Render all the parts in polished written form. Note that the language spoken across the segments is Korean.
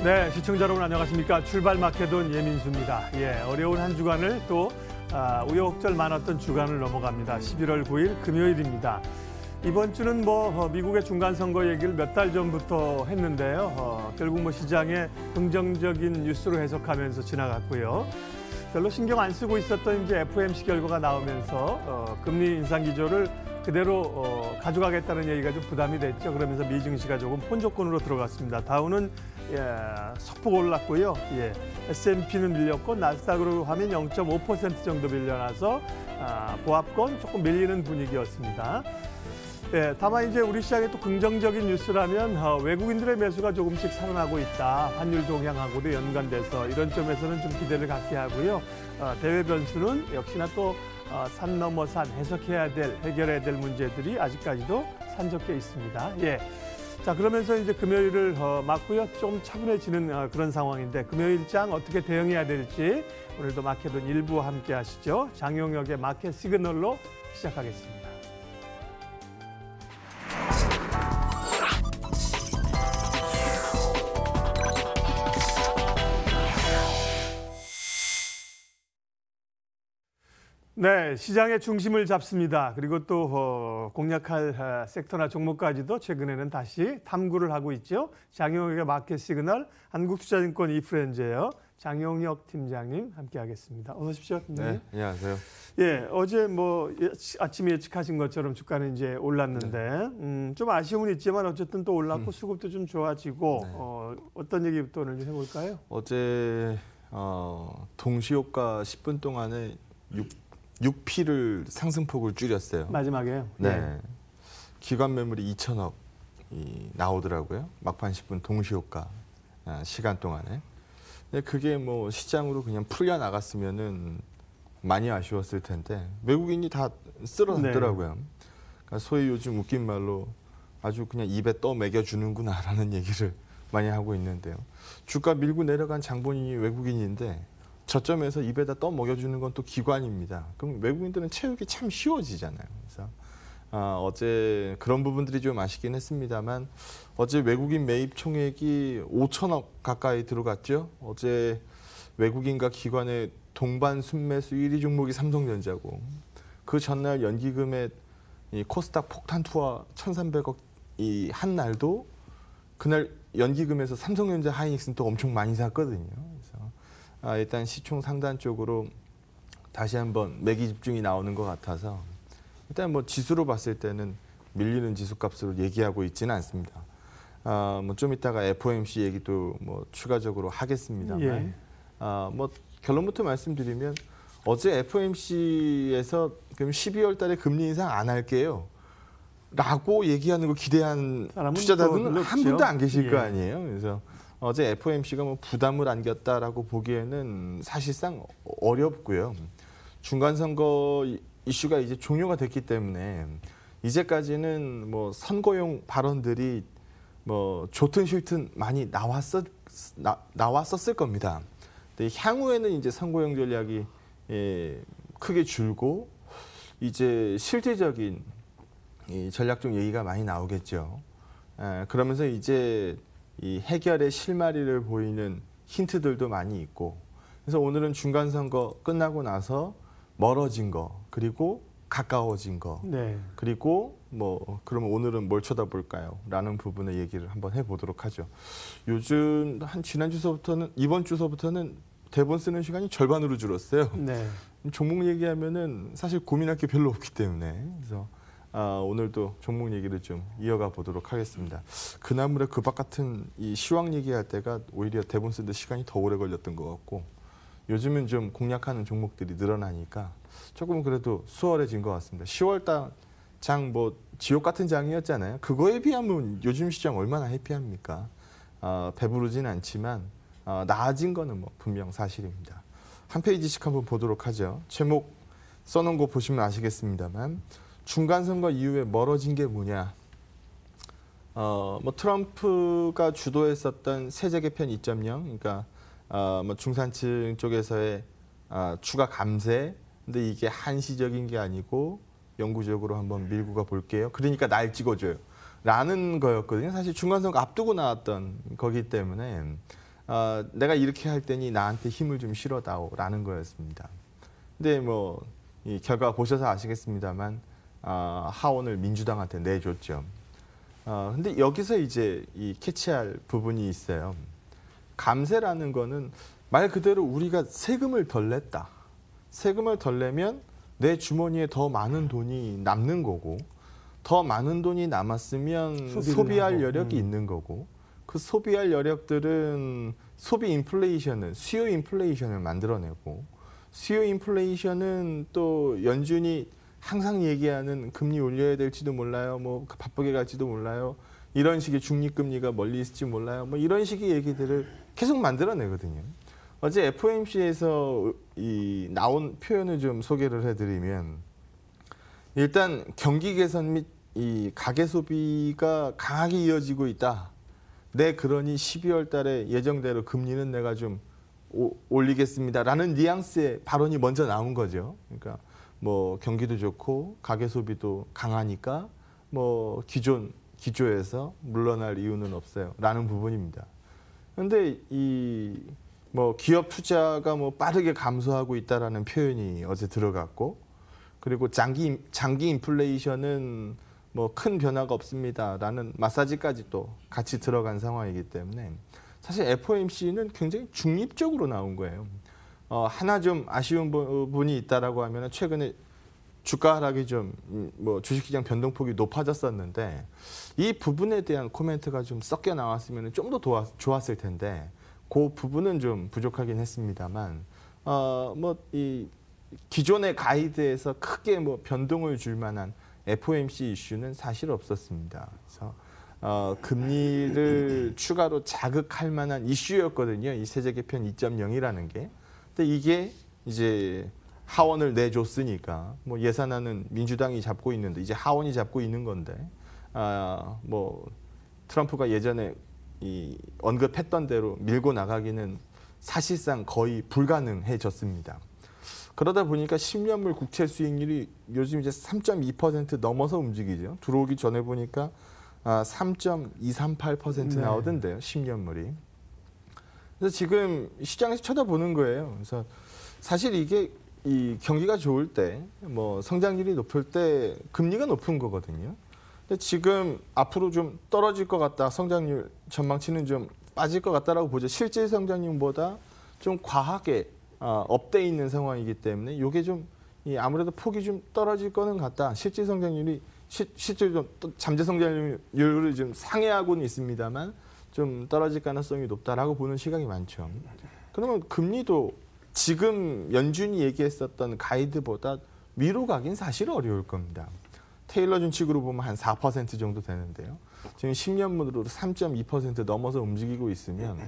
네, 시청자 여러분 안녕하십니까. 출발 마케돈 예민수입니다. 어려운 한 주간을 또 우여곡절 많았던 주간을 넘어갑니다. 11월 9일 금요일입니다. 이번 주는 미국의 중간선거 얘기를 몇 달 전부터 했는데요. 결국 시장의 긍정적인 뉴스로 해석하면서 지나갔고요. 별로 신경 안 쓰고 있었던 이제 FOMC 결과가 나오면서 금리 인상 기조를 그대로 가져가겠다는 얘기가 좀 부담이 됐죠. 그러면서 미 증시가 조금 혼조권으로 들어갔습니다. 다우는 소폭 올랐고요. S&P는 밀렸고 나스닥으로 하면 0.5% 정도 밀려나서 보합권 조금 밀리는 분위기였습니다. 다만 이제 우리 시장의 또 긍정적인 뉴스라면 외국인들의 매수가 조금씩 살아나고 있다. 환율 동향하고도 연관돼서 이런 점에서는 좀 기대를 갖게 하고요. 대외 변수는 역시나 또 산 넘어 산 해석해야 될, 해결해야 될 문제들이 아직까지도 산적해 있습니다. 자, 그러면서 이제 금요일을 맞고요. 좀 차분해지는 그런 상황인데 금요일장 어떻게 대응해야 될지 오늘도 마켓은 일부와 함께 하시죠. 장용혁의 마켓 시그널로 시작하겠습니다. 네, 시장의 중심을 잡습니다. 그리고 또 공략할 섹터나 종목까지도 최근에는 다시 탐구를 하고 있죠. 장용혁의 마켓 시그널, 한국투자증권 이프렌즈예요. 장용혁 팀장님 함께하겠습니다. 어서 오십시오, 팀장님. 네, 안녕하세요. 어제 아침에 예측하신 것처럼 주가는 이제 올랐는데 좀 아쉬움은 있지만 어쨌든 또 올랐고 수급도 좀 좋아지고 어떤 얘기부터 오늘 좀 해볼까요? 어제 동시효과 10분 동안에 6P를 상승폭을 줄였어요. 마지막에요. 네. 기관 매물이 2천억이 나오더라고요. 막판 10분 동시효과 시간 동안에. 근데 그게 시장으로 그냥 풀려 나갔으면은 많이 아쉬웠을 텐데 외국인이 다 쓸어놨더라고요. 네. 그러니까 소위 요즘 웃긴 말로 아주 그냥 입에 떠 먹여주는구나라는 얘기를 많이 하고 있는데요. 주가 밀고 내려간 장본인이 외국인인데 저점에서 입에다 떠 먹여주는 건 또 기관입니다. 그럼 외국인들은 채우기 참 쉬워지잖아요. 그래서 어제 그런 부분들이 좀 아쉽긴 했습니다만 어제 외국인 매입 총액이 5천억 가까이 들어갔죠. 어제 외국인과 기관의 동반 순매수 1위 종목이 삼성전자고 그 전날 연기금의 이 코스닥 폭탄 투하 1,300억 이 한 날도 그날 연기금에서 삼성전자 하이닉스는 또 엄청 많이 샀거든요. 그래서 일단 시총 상단 쪽으로 다시 한번 매기 집중이 나오는 것 같아서 일단 지수로 봤을 때는 밀리는 지수값으로 얘기하고 있지는 않습니다. 좀 이따가 FOMC 얘기도 추가적으로 하겠습니다만 결론부터 말씀드리면 어제 FOMC에서 그럼 12월 달에 금리 인상 안 할게요 라고 얘기하는 거 기대한 투자자들은 한 분도 안 계실 거 아니에요. 그래서 어제 FOMC가 부담을 안겼다라고 보기에는 사실상 어렵고요. 중간선거 이슈가 이제 종료가 됐기 때문에 이제까지는 선거용 발언들이 좋든 싫든 많이 나왔었을 겁니다. 근데 향후에는 이제 선거용 전략이 크게 줄고 이제 실질적인 이 전략적 얘기가 많이 나오겠죠. 그러면서 이제 이 해결의 실마리를 보이는 힌트들도 많이 있고 그래서 오늘은 중간선거 끝나고 나서 멀어진 거 그리고 가까워진 거 그리고 그러면 오늘은 뭘 쳐다볼까요? 라는 부분의 얘기를 한번 해보도록 하죠. 요즘 지난 주서부터는 이번 주서부터는 대본 쓰는 시간이 절반으로 줄었어요. 종목 얘기하면은 사실 고민할 게 별로 없기 때문에 그래서 오늘도 종목 얘기를 좀 이어가 보도록 하겠습니다. 그나물에 그박 같은 이 시황 얘기할 때가 오히려 대본 쓰는데 시간이 더 오래 걸렸던 것 같고 요즘은 좀 공략하는 종목들이 늘어나니까 조금 그래도 수월해진 것 같습니다. 10월 장 지옥 같은 장이었잖아요. 그거에 비하면 요즘 시장 얼마나 해피합니까? 배부르진 않지만 나아진 거는 분명 사실입니다. 한 페이지씩 한번 보도록 하죠. 제목 써놓은 거 보시면 아시겠습니다만 중간선거 이후에 멀어진 게 뭐냐. 트럼프가 주도했었던 세제 개편 2.0, 그러니까 중산층 쪽에서의 추가 감세. 근데 이게 한시적인 게 아니고 영구적으로 한번 밀고 가 볼게요. 그러니까 날 찍어줘요. 라는 거였거든요. 사실 중간선거 앞두고 나왔던 거기 때문에 내가 이렇게 할 테니 나한테 힘을 좀 실어다오라는 거였습니다. 근데 뭐 이 결과 보셔서 아시겠습니다만 하원을 민주당한테 내줬죠. 근데 여기서 이제 이 캐치할 부분이 있어요. 감세라는 거는 말 그대로 우리가 세금을 덜 냈다. 세금을 덜 내면 내 주머니에 더 많은 돈이 남는 거고, 더 많은 돈이 남았으면 소비할 여력이 있는 거고, 그 소비할 여력들은 소비 인플레이션은 수요 인플레이션을 만들어내고, 수요 인플레이션은 또 연준이 항상 얘기하는 금리 올려야 될지도 몰라요. 뭐 바쁘게 갈지도 몰라요. 이런 식의 중립금리가 멀리 있을지 몰라요. 뭐 이런 식의 얘기들을 계속 만들어내거든요. 어제 FOMC에서 나온 표현을 좀 소개를 해드리면, 일단 경기 개선 및 이 가계 소비가 강하게 이어지고 있다. 그러니 12월 달에 예정대로 금리는 내가 좀 올리겠습니다라는 뉘앙스의 발언이 먼저 나온 거죠. 그러니까 뭐 경기도 좋고 가계 소비도 강하니까 뭐 기조에서 물러날 이유는 없어요라는 부분입니다. 그런데 이 뭐 기업 투자가 뭐 빠르게 감소하고 있다라는 표현이 어제 들어갔고, 그리고 장기 인플레이션은 뭐 큰 변화가 없습니다라는 마사지까지 또 같이 들어간 상황이기 때문에 사실 FOMC는 굉장히 중립적으로 나온 거예요. 하나 좀 아쉬운 부분이 있다라고 하면 최근에 주가 하락이 좀 뭐 주식시장 변동폭이 높아졌었는데 이 부분에 대한 코멘트가 좀 섞여 나왔으면 좀 더 좋았을 텐데 그 부분은 좀 부족하긴 했습니다만 뭐 이 기존의 가이드에서 크게 뭐 변동을 줄 만한 FOMC 이슈는 사실 없었습니다. 그래서 금리를 추가로 자극할 만한 이슈였거든요. 이 세제 개편 2.0이라는 게. 근데 이게 이제 하원을 내줬으니까 뭐 예산안은 민주당이 잡고 있는데 이제 하원이 잡고 있는 건데 뭐 트럼프가 예전에 언급했던 대로 밀고 나가기는 사실상 거의 불가능해졌습니다. 그러다 보니까 10년물 국채 수익률이 요즘 이제 3.2% 넘어서 움직이죠. 들어오기 전에 보니까 3.238% 나오던데요. 10년물이. 그래서 지금 시장에서 쳐다보는 거예요. 그래서 사실 이게 이 경기가 좋을 때, 뭐 성장률이 높을 때 금리가 높은 거거든요. 근데 지금 앞으로 좀 떨어질 것 같다. 성장률 전망치는 좀 빠질 것 같다라고 보죠. 실질 성장률보다 좀 과하게 업돼 있는 상황이기 때문에 이게 좀 아무래도 폭이 좀 떨어질 거는 같다. 실질 성장률이 실제 좀 잠재 성장률을 좀 상회하고는 있습니다만 좀 떨어질 가능성이 높다라고 보는 시각이 많죠. 그러면 금리도 지금 연준이 얘기했었던 가이드보다 위로 가긴 사실 어려울 겁니다. 테일러 준칙으로 보면 한 4% 정도 되는데요. 지금 10년물로 3.2% 넘어서 움직이고 있으면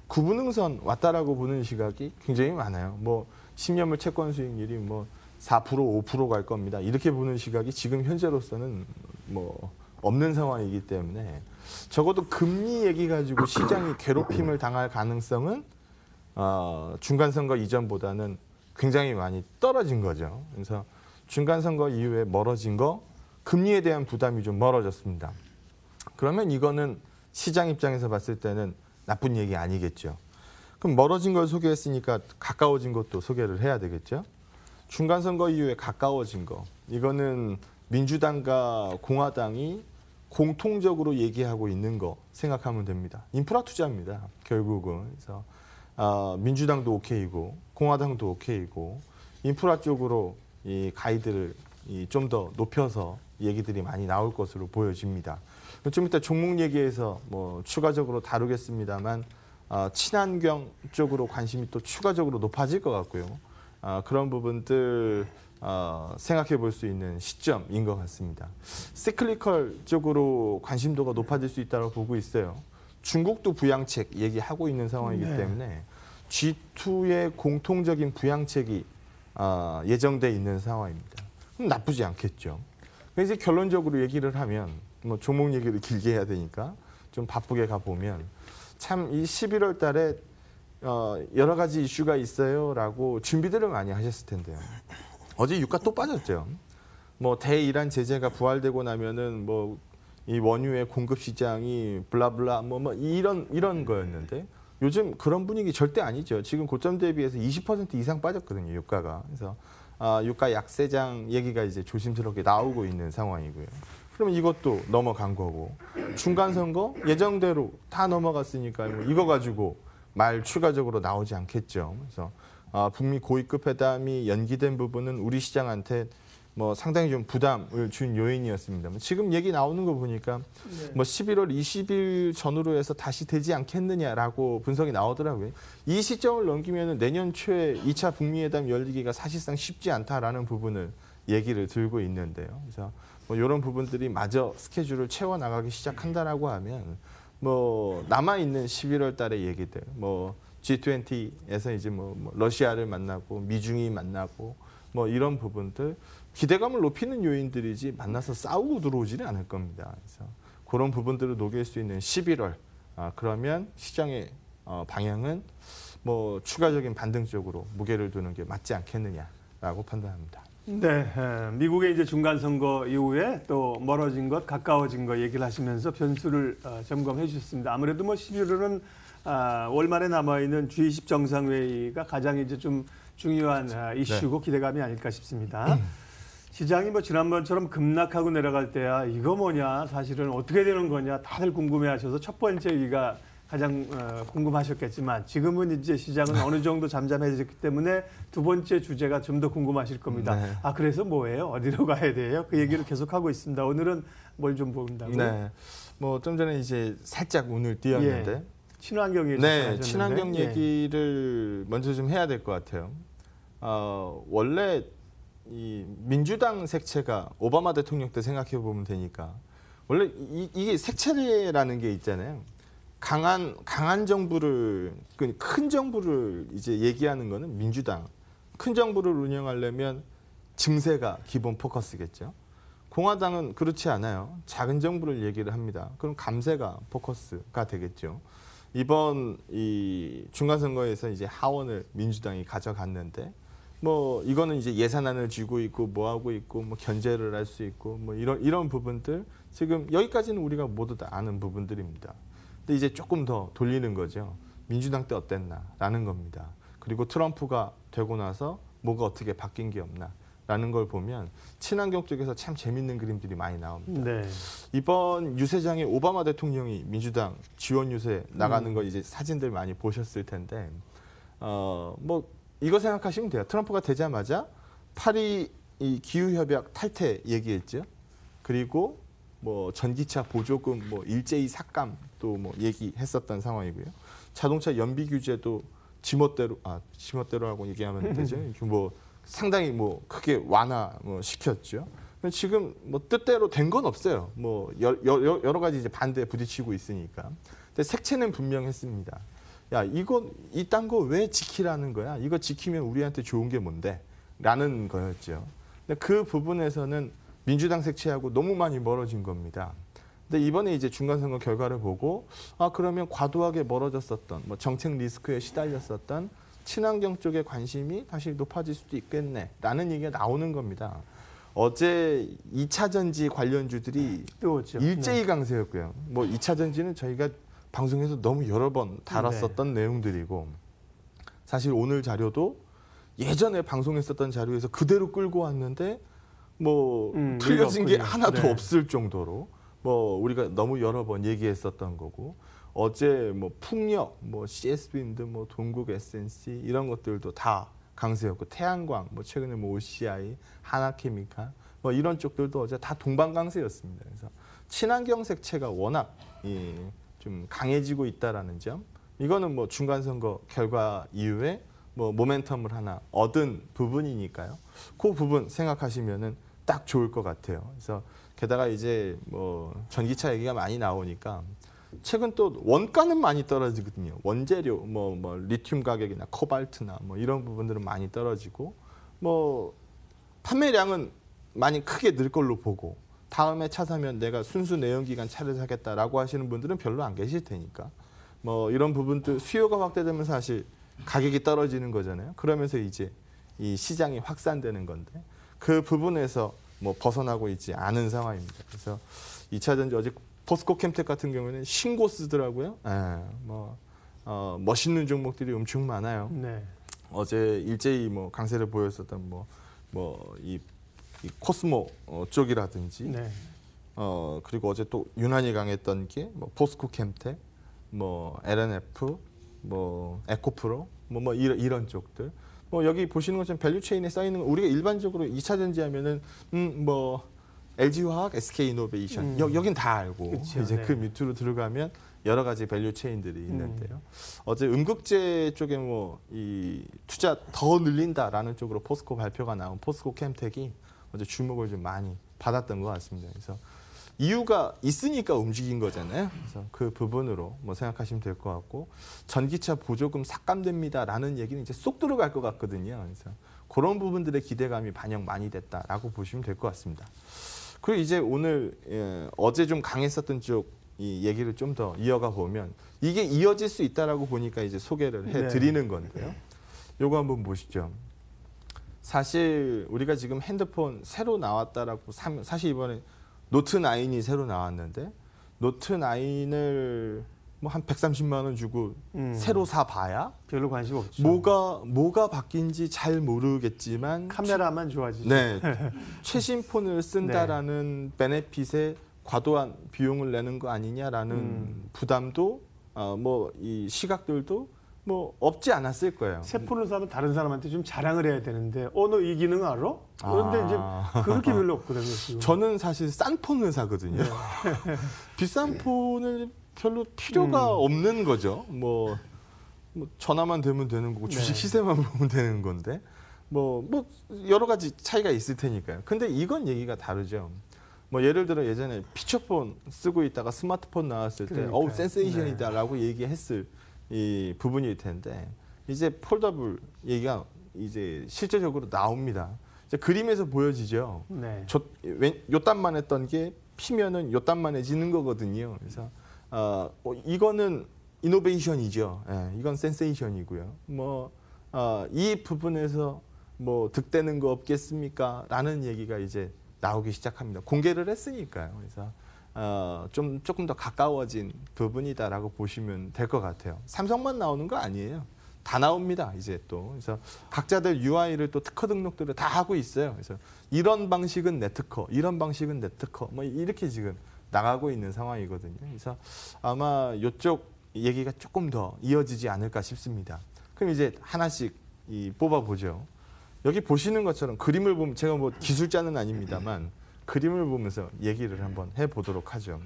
구분응선 왔다라고 보는 시각이 굉장히 많아요. 뭐 10년물 채권 수익률이 뭐 4%, 5% 갈 겁니다. 이렇게 보는 시각이 지금 현재로서는 뭐 없는 상황이기 때문에 적어도 금리 얘기 가지고 시장이 괴롭힘을 당할 가능성은 중간선거 이전보다는 굉장히 많이 떨어진 거죠. 그래서 중간선거 이후에 멀어진 거, 금리에 대한 부담이 좀 멀어졌습니다. 그러면 이거는 시장 입장에서 봤을 때는 나쁜 얘기 아니겠죠. 그럼 멀어진 걸 소개했으니까 가까워진 것도 소개를 해야 되겠죠. 중간선거 이후에 가까워진 거, 이거는 민주당과 공화당이 공통적으로 얘기하고 있는 거 생각하면 됩니다. 인프라 투자입니다. 결국은. 그래서 민주당도 오케이고 공화당도 오케이고 인프라 쪽으로 이 가이드를 좀 더 높여서 얘기들이 많이 나올 것으로 보여집니다. 좀 이따 종목 얘기에서 뭐 추가적으로 다루겠습니다만 친환경 쪽으로 관심이 또 추가적으로 높아질 것 같고요. 그런 부분들 생각해 볼 수 있는 시점인 것 같습니다. 시클리컬 쪽으로 관심도가 높아질 수 있다고 보고 있어요. 중국도 부양책 얘기하고 있는 상황이기 때문에 G2의 공통적인 부양책이 예정돼 있는 상황입니다. 그럼 나쁘지 않겠죠. 그래서 이제 결론적으로 얘기를 하면 뭐 종목 얘기를 길게 해야 되니까 좀 바쁘게 가보면 참 이 11월 달에 여러 가지 이슈가 있어요라고 준비들을 많이 하셨을 텐데요. 어제 유가 또 빠졌죠. 뭐 대이란 제재가 부활되고 나면은 뭐 이 원유의 공급 시장이 블라블라 뭐 이런 거였는데 요즘 그런 분위기 절대 아니죠. 지금 고점 대비해서 20% 이상 빠졌거든요, 유가가. 그래서 유가 약세장 얘기가 이제 조심스럽게 나오고 있는 상황이고요. 그러면 이것도 넘어간 거고, 중간 선거 예정대로 다 넘어갔으니까 뭐 이거 가지고 말 추가적으로 나오지 않겠죠. 그래서 북미 고위급 회담이 연기된 부분은 우리 시장한테 뭐 상당히 좀 부담을 준 요인이었습니다. 지금 얘기 나오는 거 보니까 뭐 11월 20일 전후로 해서 다시 되지 않겠느냐라고 분석이 나오더라고요. 이 시점을 넘기면 내년 초에 2차 북미 회담 열리기가 사실상 쉽지 않다라는 부분을 얘기를 들고 있는데요. 그래서 뭐 이런 부분들이 마저 스케줄을 채워 나가기 시작한다라고 하면 뭐 남아 있는 11월 달의 얘기들, 뭐 G20에서 이제 뭐 러시아를 만나고 미중이 만나고 뭐 이런 부분들 기대감을 높이는 요인들이지 만나서 싸우고 들어오지는 않을 겁니다. 그래서 그런 부분들을 녹일 수 있는 11월 그러면 시장의 방향은 뭐 추가적인 반등적으로 무게를 두는 게 맞지 않겠느냐라고 판단합니다. 네, 미국의 이제 중간 선거 이후에 또 멀어진 것, 가까워진 것 얘기를 하시면서 변수를 점검해 주셨습니다. 아무래도 뭐 11월은 월 말에 남아 있는 G20 정상회의가 가장 이제 좀 중요한 이슈고 기대감이 아닐까 싶습니다. 시장이 뭐 지난번처럼 급락하고 내려갈 때야 이거 뭐냐, 사실은 어떻게 되는 거냐 다들 궁금해하셔서 첫 번째 얘기가 가장 궁금하셨겠지만 지금은 이제 시장은 어느 정도 잠잠해졌기 때문에 두 번째 주제가 좀 더 궁금하실 겁니다. 네. 그래서 뭐예요? 어디로 가야 돼요? 그 얘기를 계속하고 있습니다. 오늘은 뭘 좀 본다고요? 네, 뭐 좀 전에 이제 살짝 운을 띄었는데 예. 친환경 얘기 네, 친환경 얘기를 먼저 좀 해야 될 것 같아요. 원래 이 민주당 색채가 오바마 대통령 때 생각해 보면 되니까 원래 이게 색채라는 게 있잖아요. 강한 정부를 큰 정부를 이제 얘기하는 거는 민주당. 큰 정부를 운영하려면 증세가 기본 포커스겠죠. 공화당은 그렇지 않아요. 작은 정부를 얘기를 합니다. 그럼 감세가 포커스가 되겠죠. 이번 이 중간선거에서 이제 하원을 민주당이 가져갔는데 뭐 이거는 이제 예산안을 쥐고 있고 뭐 하고 있고 뭐 견제를 할 수 있고 뭐 이런 부분들 지금 여기까지는 우리가 모두 다 아는 부분들입니다. 근데 이제 조금 더 돌리는 거죠. 민주당 때 어땠나라는 겁니다. 그리고 트럼프가 되고 나서 뭐가 어떻게 바뀐 게 없나라는 걸 보면 친환경 쪽에서 참 재밌는 그림들이 많이 나옵니다. 네. 이번 유세장에 오바마 대통령이 민주당 지원 유세 나가는 거 이제 사진들 많이 보셨을 텐데 뭐 이거 생각하시면 돼요. 트럼프가 되자마자 파리 이 기후협약 탈퇴 얘기했죠. 그리고 뭐 전기차 보조금 뭐 일제히 삭감도 뭐 얘기했었던 상황이고요. 자동차 연비 규제도 지멋대로라고 얘기하면 되죠. 뭐 상당히 뭐 크게 완화 뭐 시켰죠. 지금 뭐 뜻대로 된 건 없어요. 뭐 여러 가지 이제 반대에 부딪히고 있으니까. 근데 색채는 분명했습니다. 야, 이딴 거 왜 지키라는 거야? 이거 지키면 우리한테 좋은 게 뭔데? 라는 거였죠. 근데 그 부분에서는 민주당 색채하고 너무 많이 멀어진 겁니다. 근데 이번에 이제 중간선거 결과를 보고 그러면 과도하게 멀어졌었던 뭐 정책 리스크에 시달렸었던 친환경 쪽의 관심이 다시 높아질 수도 있겠네라는 얘기가 나오는 겁니다. 어제 2차 전지 관련주들이 뜨거웠죠. 일제히 강세였고요. 뭐 2차 전지는 저희가 방송에서 너무 여러 번 다뤘었던 내용들이고 사실 오늘 자료도 예전에 방송했었던 자료에서 그대로 끌고 왔는데 뭐 틀려진 게 하나도 없을 정도로 뭐 우리가 너무 여러 번 얘기했었던 거고 어제 뭐 풍력, 뭐 CS 윈드, 뭐 동국 SNC 이런 것들도 다 강세였고 태양광, 뭐 최근에 뭐 OCI, 하나케미칼 뭐 이런 쪽들도 어제 다 동반 강세였습니다. 그래서 친환경 색채가 워낙 좀 강해지고 있다라는 점, 이거는 뭐 중간선거 결과 이후에 뭐 모멘텀을 하나 얻은 부분이니까요. 그 부분 생각하시면은 딱 좋을 것 같아요. 그래서 게다가 이제 뭐 전기차 얘기가 많이 나오니까 최근 또 원가는 많이 떨어지거든요. 원재료 뭐 리튬 가격이나 코발트나 뭐 이런 부분들은 많이 떨어지고 뭐 판매량은 많이 크게 늘 걸로 보고 다음에 차 사면 내가 순수 내연기관 차를 사겠다라고 하시는 분들은 별로 안 계실 테니까 뭐 이런 부분들 수요가 확대되면 사실 가격이 떨어지는 거잖아요. 그러면서 이제 이 시장이 확산되는 건데 그 부분에서 뭐 벗어나고 있지 않은 상황입니다. 그래서 2차 전지 어제 포스코 캠텍 같은 경우에는 신고 쓰더라고요. 뭐 멋있는 종목들이 엄청 많아요. 네. 어제 일제히 뭐 강세를 보였었던 이 코스모 쪽이라든지 네. 그리고 어제 또 유난히 강했던 게 뭐 포스코 캠텍, 뭐 LNF, 뭐 에코프로, 이런 쪽들. 뭐 여기 보시는 것처럼 밸류 체인에 쌓여 있는 거 우리가 일반적으로 2차 전지하면은 뭐 LG화학, SK이노베이션 여긴 다 알고 그쵸, 이제 네. 그 밑으로 들어가면 여러 가지 밸류 체인들이 있는데요. 어제 음극재 쪽에 뭐 이 투자 더 늘린다라는 쪽으로 포스코 발표가 나온 포스코 캠텍이 어제 주목을 좀 많이 받았던 것 같습니다. 그래서 이유가 있으니까 움직인 거잖아요. 그래서 그 부분으로 뭐 생각하시면 될 것 같고 전기차 보조금 삭감됩니다라는 얘기는 이제 쏙 들어갈 것 같거든요. 그래서 그런 부분들의 기대감이 반영 많이 됐다라고 보시면 될 것 같습니다. 그리고 이제 오늘 어제 좀 강했었던 쪽 이 얘기를 좀 더 이어가 보면 이게 이어질 수 있다라고 보니까 이제 소개를 해드리는 건데요. 요거 한번 보시죠. 사실 우리가 지금 핸드폰 새로 나왔다라고 사실 이번에 노트 9이 새로 나왔는데 노트 9을 뭐 한 130만 원 주고 새로 사 봐야 별로 관심 없죠. 뭐가 바뀐지 잘 모르겠지만 카메라만 좋아지죠. 네. 최신 폰을 쓴다라는 베네핏에 과도한 비용을 내는 거 아니냐라는 부담도 뭐 이 시각들도 뭐 없지 않았을 거예요. 새 폰을 사면 다른 사람한테 좀 자랑을 해야 되는데 너 이 기능 알아? 그런데 이제 그렇게 별로 없거든요. 지금. 저는 사실 싼 폰을 사거든요. 비싼 폰을 별로 필요가 없는 거죠. 뭐 전화만 되면 되는 거고 주식 시세만 보면 되는 건데 뭐 여러 가지 차이가 있을 테니까요. 근데 이건 얘기가 다르죠. 뭐 예를 들어 예전에 피처폰 쓰고 있다가 스마트폰 나왔을 때 어우 센세이션이다라고 얘기했을 이 부분일 텐데 이제 폴더블 얘기가 이제 실제적으로 나옵니다. 이제 그림에서 보여지죠. 네. 요딴만 했던 게 피면은 요딴만해지는 거거든요. 그래서 이거는 이노베이션이죠. 예, 이건 센세이션이고요. 이 부분에서 뭐 득되는 거 없겠습니까? 라는 얘기가 이제 나오기 시작합니다. 공개를 했으니까요. 그래서 조금 더 가까워진 부분이다라고 보시면 될 것 같아요. 삼성만 나오는 거 아니에요. 다 나옵니다. 이제 또 그래서 각자들 UI를 또 특허 등록들을 다 하고 있어요. 그래서 이런 방식은 내 특허, 이런 방식은 내 특허, 뭐 이렇게 지금 나가고 있는 상황이거든요. 그래서 아마 이쪽 얘기가 조금 더 이어지지 않을까 싶습니다. 그럼 이제 하나씩 뽑아보죠. 여기 보시는 것처럼 그림을 보면 제가 뭐 기술자는 아닙니다만 그림을 보면서 얘기를 한번 해보도록 하죠.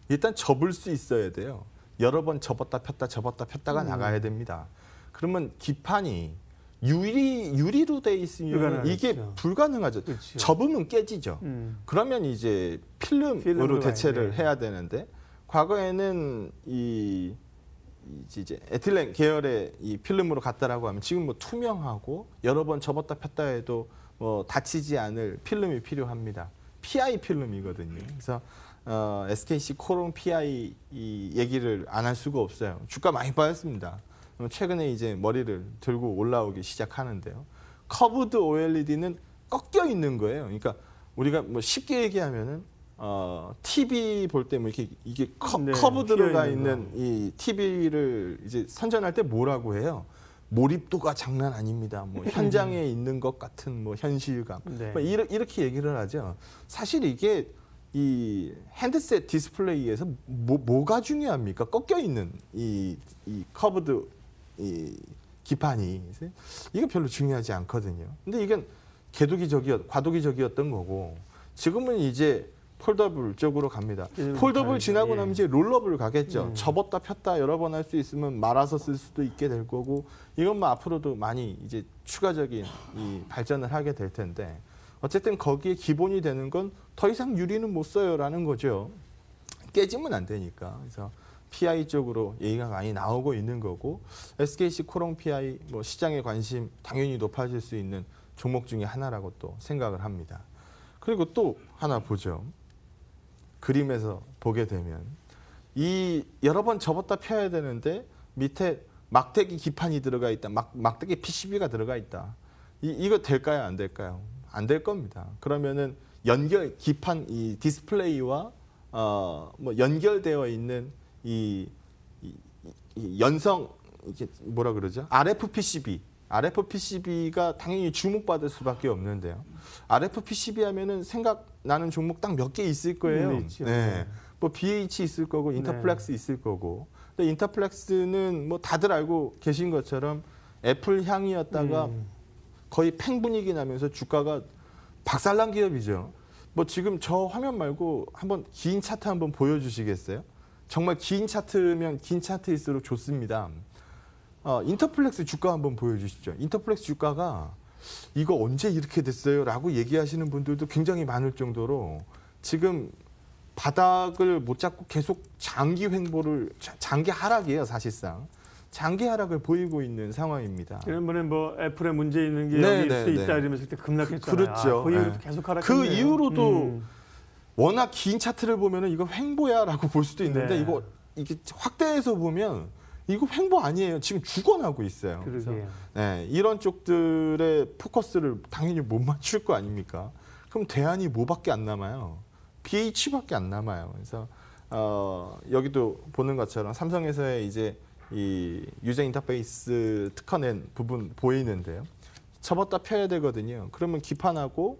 일단 접을 수 있어야 돼요. 여러 번 접었다 폈다가 나가야 됩니다. 그러면 기판이 유리로 돼 있으면 이게 불가능하죠. 그렇죠. 접으면 깨지죠. 그러면 이제 필름으로 대체를 해야 되는데 과거에는 이제 에틸렌 계열의 이 필름으로 갔다라고 하면 지금 뭐 투명하고 여러 번 접었다 폈다 해도 뭐 다치지 않을 필름이 필요합니다. PI 필름이거든요. 그래서 SKC 코롱 PI 이 얘기를 안 할 수가 없어요. 주가 많이 빠졌습니다. 최근에 이제 머리를 들고 올라오기 시작하는데요. 커브드 OLED는 꺾여 있는 거예요. 그러니까 우리가 뭐 쉽게 얘기하면은 TV 볼 때 뭐 이게 커브 들어가 있는 이 TV를 이제 선전할 때 뭐라고 해요? 몰입도가 장난 아닙니다. 뭐 현장에 있는 것 같은 뭐 현실감. 뭐 이렇게 얘기를 하죠. 사실 이게 이 핸드셋 디스플레이에서 뭐가 중요합니까? 꺾여 있는 이 커브드 이 기판이 이거 별로 중요하지 않거든요. 근데 이건 과도기적이었던 거고 지금은 이제 폴더블 쪽으로 갑니다. 폴더블 지나고 나면 이제 롤러블 가겠죠. 접었다 폈다 여러 번 할 수 있으면 말아서 쓸 수도 있게 될 거고 이건 뭐 앞으로도 많이 이제 추가적인 이 발전을 하게 될 텐데 어쨌든 거기에 기본이 되는 건 더 이상 유리는 못 써요라는 거죠. 깨지면 안 되니까. 그래서 PI 쪽으로 얘기가 많이 나오고 있는 거고 SKC 코롱 PI 뭐 시장의 관심 당연히 높아질 수 있는 종목 중에 하나라고 또 생각을 합니다. 그리고 또 하나 보죠. 그림에서 보게 되면 이 여러 번 접었다 펴야 되는데 밑에 막대기 기판이 들어가 있다. 막대기 PCB가 들어가 있다. 이거 될까요? 안 될까요? 안 될 겁니다. 그러면은 기판 이 디스플레이와 뭐 연결되어 있는 이 이 연성 이게 뭐라 그러죠? RFPCB가 당연히 주목받을 수밖에 없는데요. RFPCB 하면은 생각나는 종목 딱 몇 개 있을 거예요. 있죠. 네. 뭐 BH 있을 거고 인터플렉스 있을 거고. 근데 인터플렉스는 뭐 다들 알고 계신 것처럼 애플 향이었다가 거의 팽 분위기 나면서 주가가 박살난 기업이죠. 뭐 지금 저 화면 말고 한번 긴 차트 한번 보여주시겠어요? 정말 긴 차트면 긴 차트일수록 좋습니다. 인터플렉스 주가 한번 보여주시죠. 인터플렉스 주가가 이거 언제 이렇게 됐어요? 라고 얘기하시는 분들도 굉장히 많을 정도로 지금 바닥을 못 잡고 계속 장기 하락이에요, 사실상. 장기 하락을 보이고 있는 상황입니다. 지난번에 뭐 애플에 문제 있는 게 여기 있을 수 있다 이러면서 그때 급락했잖아요. 그렇죠. 그 이후로 계속 하락했네요. 그 이후로도 워낙 긴 차트를 보면은 이거 횡보야라고 볼 수도 있는데 이게 확대해서 보면 이거 횡보 아니에요. 지금 죽어나고 있어요. 그래서 이런 쪽들의 포커스를 당연히 못 맞출 거 아닙니까? 그럼 대안이 뭐밖에 안 남아요? BH밖에 안 남아요. 그래서 여기도 보는 것처럼 삼성에서의 이제 이 유저 인터페이스 특허낸 부분 보이는데요. 접었다 펴야 되거든요. 그러면 기판하고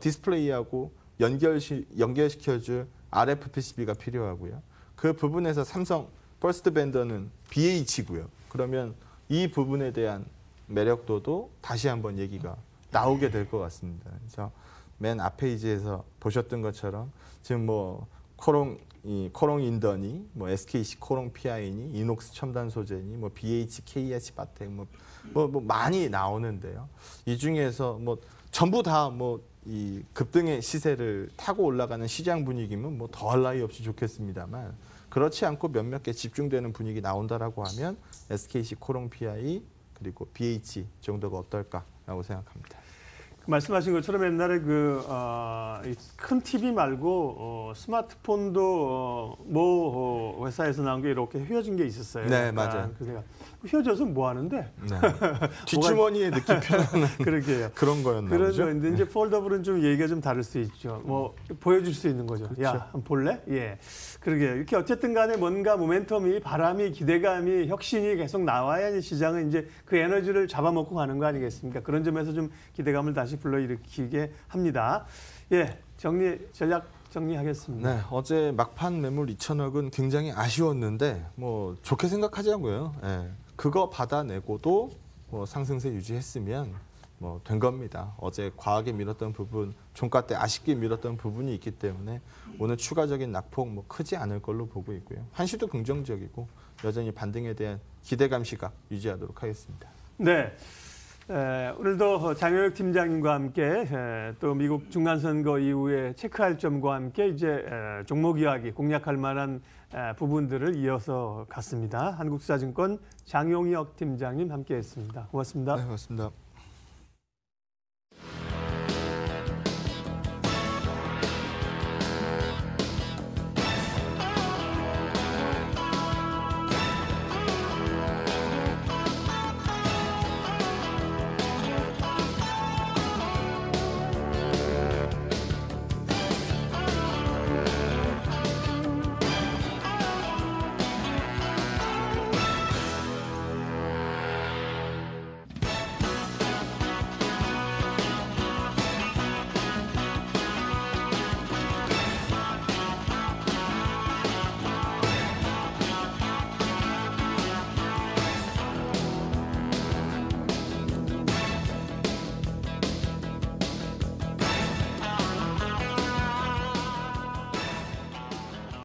디스플레이하고 연결시켜줄 RFPCB가 필요하고요. 그 부분에서 삼성 퍼스트 벤더는 BH고요. 그러면 이 부분에 대한 매력도도 다시 한번 얘기가 나오게 될 것 같습니다. 그래서 맨 앞 페이지에서 보셨던 것처럼 지금 뭐 코롱 인더니, 뭐 SKC 코롱 PI니, 이녹스 첨단 소재니, 뭐 BH, KH 바텍 뭐 많이 나오는데요. 이 중에서 뭐 전부 다 뭐 이 급등의 시세를 타고 올라가는 시장 분위기면 뭐 더할 나위 없이 좋겠습니다만 그렇지 않고 몇몇 개 집중되는 분위기 나온다라고 하면 SKC 코롱 PI 그리고 BH 정도가 어떨까라고 생각합니다. 말씀하신 것처럼 옛날에 큰 TV 말고 스마트폰도 모 회사에서 나온 게 이렇게 휘어진 게 있었어요. 네, 맞아요. 그래서 내가 휘어져서 뭐 하는데? 네. 뒷주머니에 느낌 편안한 그러게요. 그런 거였나 보죠. 그래서 근데 이제 폴더블은 좀 얘기가 좀 다를 수 있죠. 뭐 보여줄 수 있는 거죠. 그렇죠. 야, 한번 볼래? 예. 그러게 이렇게 어쨌든 간에 뭔가 모멘텀이 바람이 기대감이 혁신이 계속 나와야 이제 시장은 이제 그 에너지를 잡아먹고 가는 거 아니겠습니까? 그런 점에서 좀 기대감을 다시 불러일으키게 합니다. 예, 전략 정리하겠습니다. 네, 어제 막판 매물 2천억은 굉장히 아쉬웠는데 뭐 좋게 생각하자고요. 예, 그거 받아내고도 뭐 상승세 유지했으면 뭐 된 겁니다. 어제 과하게 밀었던 부분, 종가 때 아쉽게 밀었던 부분이 있기 때문에 오늘 추가적인 낙폭 뭐 크지 않을 걸로 보고 있고요. 한시도 긍정적이고 여전히 반등에 대한 기대감 시각 유지하도록 하겠습니다. 네. 오늘도 장효혁 팀장님과 함께 또 미국 중간선거 이후에 체크할 점과 함께 이제 종목 이야기 공략할 만한 부분들을 이어서 갔습니다. 한국투자증권 장용혁 팀장님 함께했습니다. 고맙습니다. 네, 고맙습니다.